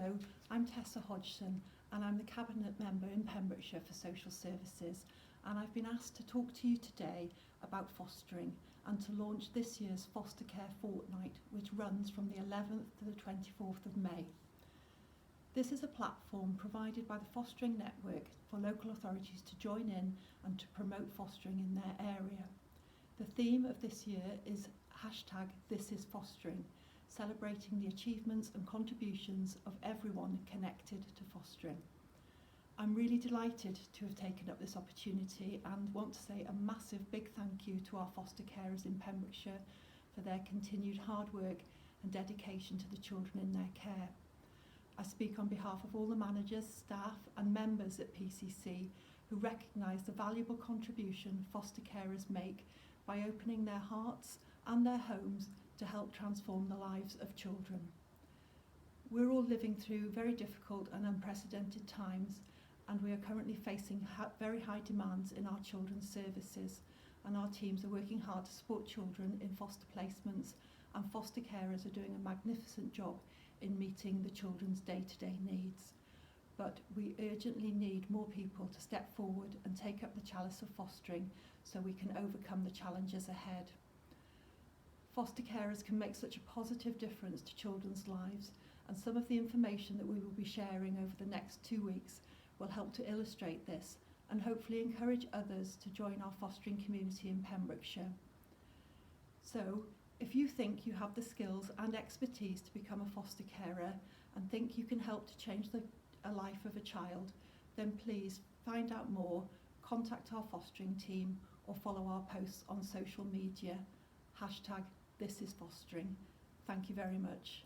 Hello, I'm Tessa Hodgson and I'm the Cabinet Member in Pembrokeshire for Social Services, and I've been asked to talk to you today about fostering and to launch this year's Foster Care Fortnight, which runs from the 11th to the 24th of May. This is a platform provided by the Fostering Network for local authorities to join in and to promote fostering in their area. The theme of this year is #ThisIsFostering, celebrating the achievements and contributions of everyone connected to fostering. I'm really delighted to have taken up this opportunity and want to say a massive big thank you to our foster carers in Pembrokeshire for their continued hard work and dedication to the children in their care. I speak on behalf of all the managers, staff and members at PCC who recognise the valuable contribution foster carers make by opening their hearts and their homes to help transform the lives of children. We're all living through very difficult and unprecedented times, and we are currently facing very high demands in our children's services, and our teams are working hard to support children in foster placements, and foster carers are doing a magnificent job in meeting the children's day-to-day needs. But we urgently need more people to step forward and take up the chalice of fostering so we can overcome the challenges ahead. Foster carers can make such a positive difference to children's lives, and some of the information that we will be sharing over the next 2 weeks will help to illustrate this and hopefully encourage others to join our fostering community in Pembrokeshire. So, if you think you have the skills and expertise to become a foster carer and think you can help to change a life of a child, then please find out more, contact our fostering team or follow our posts on social media. #ThisIsFostering. Thank you very much.